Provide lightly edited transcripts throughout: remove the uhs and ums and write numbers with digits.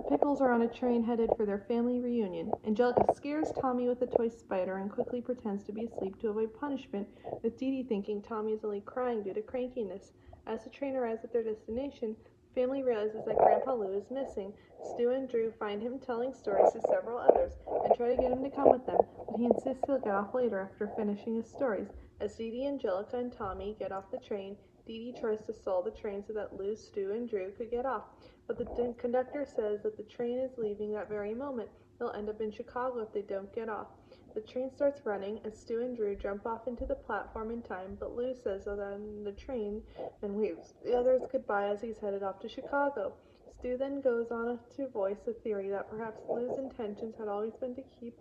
Pickles are on a train headed for their family reunion. Angelica scares Tommy with a toy spider and quickly pretends to be asleep to avoid punishment, with Dee Dee thinking Tommy is only crying due to crankiness. As the train arrives at their destination, the family realizes that Grandpa Lou is missing. Stu and Drew find him telling stories to several others and try to get him to come with them, but he insists he'll get off later after finishing his stories. As Dee Dee, Angelica, and Tommy get off the train, Dee Dee tries to stall the train so that Lou, Stu, and Drew could get off. But the conductor says that the train is leaving that very moment. They'll end up in Chicago if they don't get off. The train starts running, and Stu and Drew jump off into the platform in time, but Lou says that on the train and waves the others goodbye as he's headed off to Chicago. Stu then goes on to voice a theory that perhaps Lou's intentions had always been to keep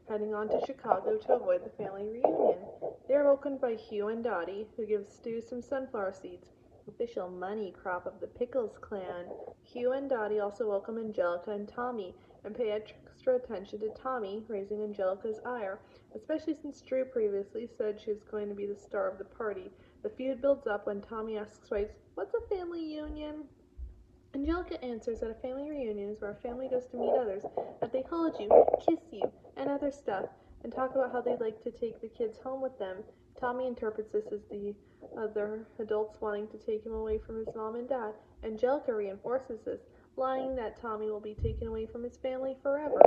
heading on to Chicago to avoid the family reunion. They are welcomed by Hugh and Dottie, who give Stu some sunflower seeds, official money crop of the Pickles clan. Hugh and Dottie also welcome Angelica and Tommy, and pay extra attention to Tommy, raising Angelica's ire, especially since Drew previously said she was going to be the star of the party. The feud builds up when Tommy asks twice, "What's a family union?" Angelica answers that a family reunion is where a family goes to meet others, that they hold you, kiss you, and other stuff, and talk about how they'd like to take the kids home with them. Tommy interprets this as the other adults wanting to take him away from his mom and dad. Angelica reinforces this, lying that Tommy will be taken away from his family forever.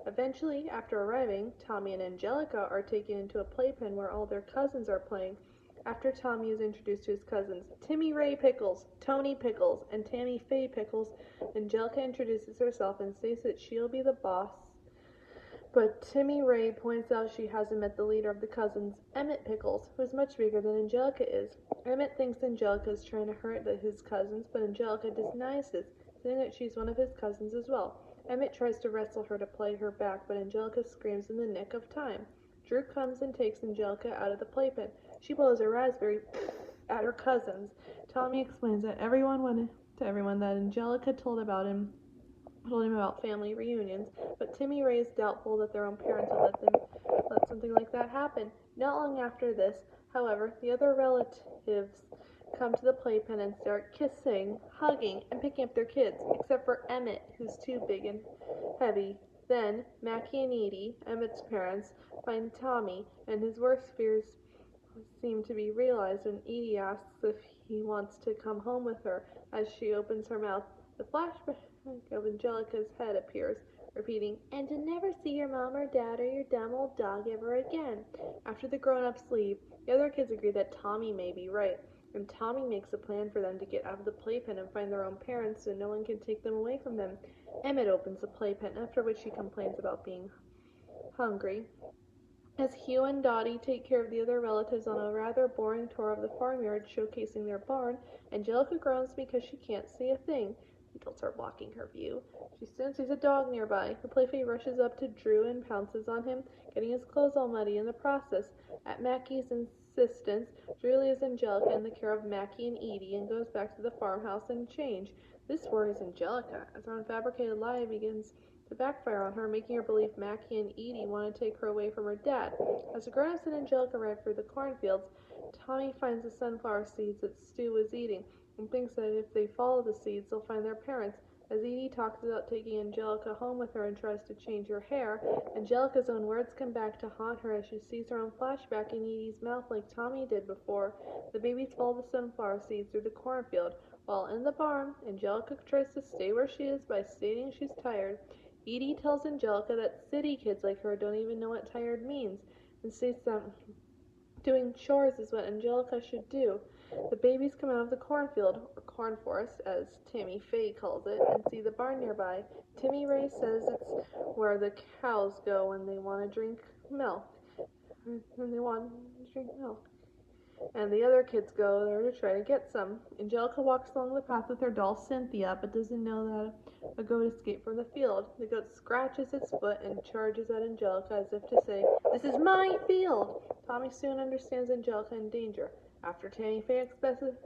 Eventually, after arriving, Tommy and Angelica are taken into a playpen where all their cousins are playing. After Tommy is introduced to his cousins, Timmy Ray Pickles, Tony Pickles, and Tammy Faye Pickles, Angelica introduces herself and states that she'll be the boss. But Timmy Ray points out she hasn't met the leader of the cousins, Emmett Pickles, who is much bigger than Angelica is. Emmett thinks Angelica is trying to hurt his cousins, but Angelica denies this, saying that she's one of his cousins as well. Emmett tries to wrestle her to play her back, but Angelica screams in the nick of time. Drew comes and takes Angelica out of the playpen. She blows a raspberry at her cousins. Tommy explains that everyone that Angelica told him about family reunions, but Timmy Ray is doubtful that their own parents would let something like that happen. Not long after this, however, the other relatives come to the playpen and start kissing, hugging, and picking up their kids, except for Emmett, who's too big and heavy. Then, Mackie and Edie, Emmett's parents, find Tommy, and his worst fears seem to be realized when Edie asks if he wants to come home with her. As she opens her mouth, the flashback of Angelica's head appears, repeating, "And to never see your mom or dad or your dumb old dog ever again." After the grown-ups leave, the other kids agree that Tommy may be right, and Tommy makes a plan for them to get out of the playpen and find their own parents so no one can take them away from them. Emmett opens the playpen, after which he complains about being hungry. As Hugh and Dottie take care of the other relatives on a rather boring tour of the farmyard showcasing their barn, Angelica groans because she can't see a thing. Beetles are blocking her view. She soon sees a dog nearby. Her playfate rushes up to Drew and pounces on him, getting his clothes all muddy in the process. At Mackie's insistence, Drew leaves Angelica in the care of Mackie and Edie and goes back to the farmhouse and change. This worries Angelica, as her unfabricated lie begins to backfire on her, making her believe Mackie and Edie want to take her away from her dad. As the grown-ups and Angelica ride through the cornfields, Tommy finds the sunflower seeds that Stu was eating, and thinks that if they follow the seeds, they'll find their parents. As Edie talks about taking Angelica home with her and tries to change her hair, Angelica's own words come back to haunt her as she sees her own flashback in Edie's mouth like Tommy did before. The babies follow the sunflower seeds through the cornfield. While in the barn, Angelica tries to stay where she is by stating she's tired. Edie tells Angelica that city kids like her don't even know what tired means, and states that doing chores is what Angelica should do. The babies come out of the cornfield, or corn forest, as Tammy Faye calls it, and see the barn nearby. Timmy Ray says it's where the cows go when they want to drink milk. And the other kids go there to try to get some. Angelica walks along the path with her doll Cynthia, but doesn't know that a goat escaped from the field. The goat scratches its foot and charges at Angelica as if to say, "This is my field!" Tommy soon understands Angelica in danger. After Tammy Faye expresses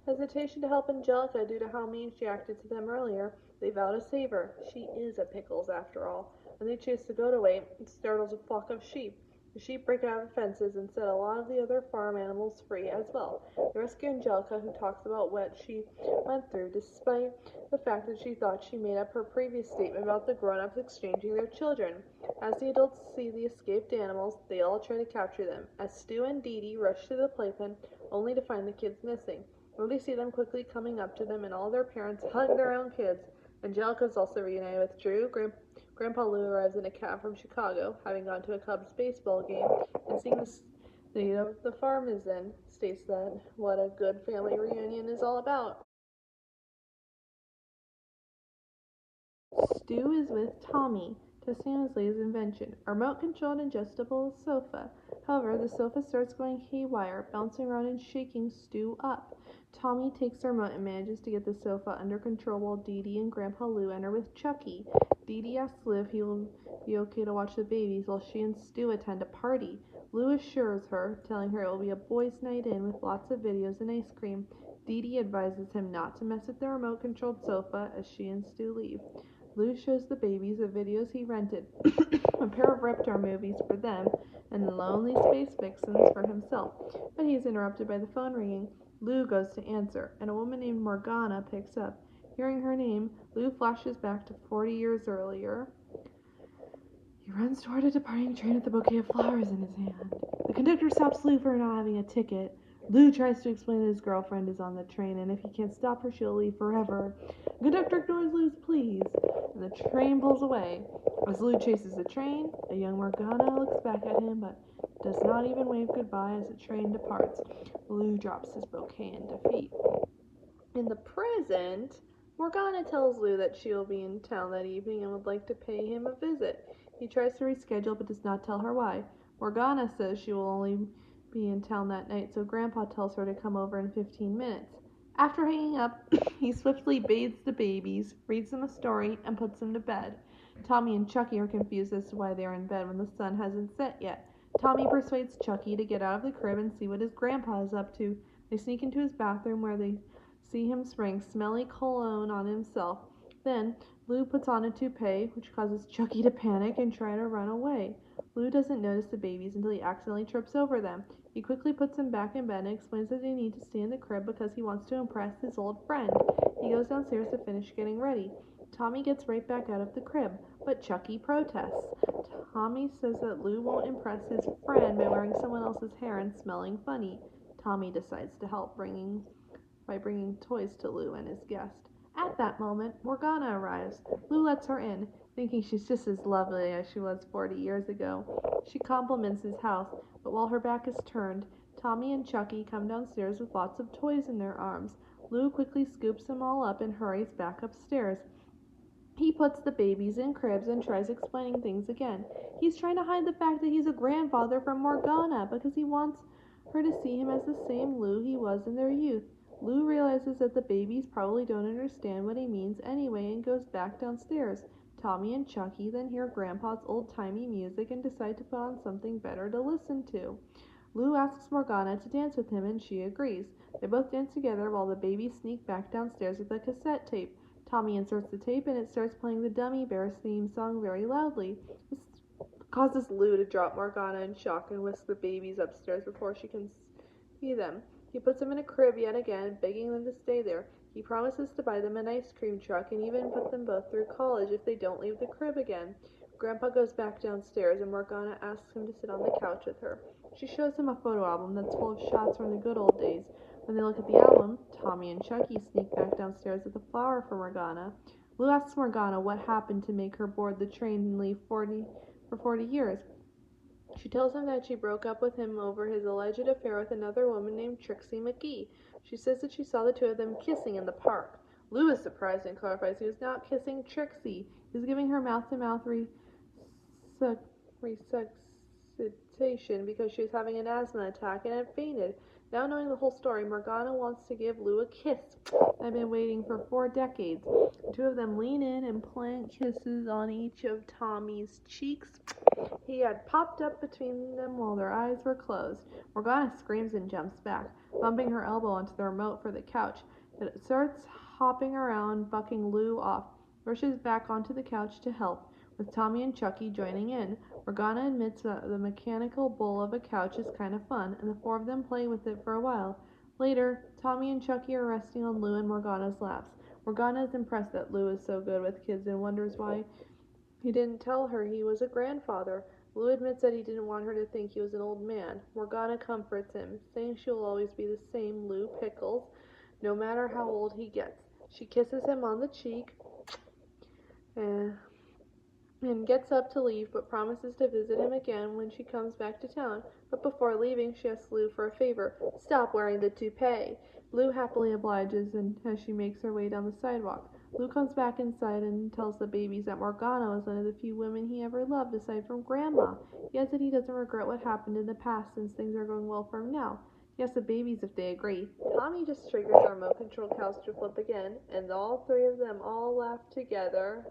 hesitation to help Angelica due to how mean she acted to them earlier, they vow to save her. She is a Pickles after all. When they chase the goat away, it startles a flock of sheep. The sheep break out of the fences and set a lot of the other farm animals free as well. They rescue Angelica, who talks about what she went through, despite the fact that she thought she made up her previous statement about the grown-ups exchanging their children. As the adults see the escaped animals, they all try to capture them. As Stu and Dee Dee rush to the playpen, only to find the kids missing. When they see them quickly coming up to them, and all their parents hug their own kids. Angelica is also reunited with Drew. Grandpa Lou arrives in a cab from Chicago, having gone to a Cubs baseball game, and seeing the state of the farm is in, states that what a good family reunion is all about. Stu is with Tommy, testing on his latest invention, a remote-controlled adjustable sofa. However, the sofa starts going haywire, bouncing around and shaking Stu up. Tommy takes the remote and manages to get the sofa under control while Dee Dee and Grandpa Lou enter with Chucky. Dee Dee asks Lou if he will be okay to watch the babies while she and Stu attend a party. Lou assures her, telling her it will be a boys' night in with lots of videos and ice cream. Dee Dee advises him not to mess with the remote-controlled sofa as she and Stu leave. Lou shows the babies the videos he rented, a pair of Reptar movies for them, and Lonely Space Vixens for himself. But he is interrupted by the phone ringing. Lou goes to answer, and a woman named Morgana picks up. Hearing her name, Lou flashes back to 40 years earlier. He runs toward a departing train with a bouquet of flowers in his hand. The conductor stops Lou for not having a ticket. Lou tries to explain that his girlfriend is on the train, and if he can't stop her, she'll leave forever. The conductor ignores Lou's pleas, and the train pulls away. As Lou chases the train, a young Morgana looks back at him, but does not even wave goodbye as the train departs. Lou drops his bouquet in defeat. In the present, Morgana tells Lou that she will be in town that evening and would like to pay him a visit. He tries to reschedule but does not tell her why. Morgana says she will only be in town that night, so Grandpa tells her to come over in 15 minutes. After hanging up, he swiftly bathes the babies, reads them a story, and puts them to bed. Tommy and Chucky are confused as to why they are in bed when the sun hasn't set yet. Tommy persuades Chucky to get out of the crib and see what his grandpa is up to. They sneak into his bathroom where they see him spraying smelly cologne on himself. Then, Lou puts on a toupee, which causes Chucky to panic and try to run away. Lou doesn't notice the babies until he accidentally trips over them. He quickly puts them back in bed and explains that they need to stay in the crib because he wants to impress his old friend. He goes downstairs to finish getting ready. Tommy gets right back out of the crib, but Chucky protests. Tommy says that Lou won't impress his friend by wearing someone else's hair and smelling funny. Tommy decides to help by bringing toys to Lou and his guest. At that moment, Morgana arrives. Lou lets her in, thinking she's just as lovely as she was 40 years ago. She compliments his house, but while her back is turned, Tommy and Chucky come downstairs with lots of toys in their arms. Lou quickly scoops them all up and hurries back upstairs. He puts the babies in cribs and tries explaining things again. He's trying to hide the fact that he's a grandfather from Morgana because he wants her to see him as the same Lou he was in their youth. Lou realizes that the babies probably don't understand what he means anyway and goes back downstairs. Tommy and Chucky then hear Grandpa's old-timey music and decide to put on something better to listen to. Lou asks Morgana to dance with him and she agrees. They both dance together while the babies sneak back downstairs with a cassette tape. Tommy inserts the tape and it starts playing the Dummy Bears theme song very loudly. This causes Lou to drop Morgana in shock and whisk the babies upstairs before she can see them. He puts them in a crib yet again, begging them to stay there. He promises to buy them an ice cream truck and even put them both through college if they don't leave the crib again. Grandpa goes back downstairs and Morgana asks him to sit on the couch with her. She shows him a photo album that's full of shots from the good old days. When they look at the album, Tommy and Chucky sneak back downstairs with a flower for Morgana. Lou asks Morgana what happened to make her board the train and leave for 40 years. She tells him that she broke up with him over his alleged affair with another woman named Trixie McGee. She says that she saw the two of them kissing in the park. Lou is surprised and clarifies he was not kissing Trixie. He was giving her mouth-to-mouth resuscitation because she was having an asthma attack and had fainted. Now knowing the whole story, Morgana wants to give Lou a kiss. I've been waiting for 4 decades. The two of them lean in and plant kisses on each of Tommy's cheeks. He had popped up between them while their eyes were closed. Morgana screams and jumps back, bumping her elbow onto the remote for the couch. It starts hopping around, bucking Lou off. Rushes back onto the couch to help. with Tommy and Chucky joining in. Morgana admits that the mechanical bull of a couch is kind of fun, and the four of them play with it for a while. Later, Tommy and Chucky are resting on Lou and Morgana's laps. Morgana is impressed that Lou is so good with kids and wonders why he didn't tell her he was a grandfather. Lou admits that he didn't want her to think he was an old man. Morgana comforts him, saying she will always be the same Lou Pickles, no matter how old he gets. She kisses him on the cheek and gets up to leave, but promises to visit him again when she comes back to town. But before leaving, she asks Lou for a favor. Stop wearing the toupee. Lou happily obliges as she makes her way down the sidewalk. Lou comes back inside and tells the babies that Morgana was one of the few women he ever loved aside from Grandma. He adds that he doesn't regret what happened in the past since things are going well for him now. He asks the babies if they agree. Tommy just triggers our remote control couch to flip again, and all three of them all laugh together.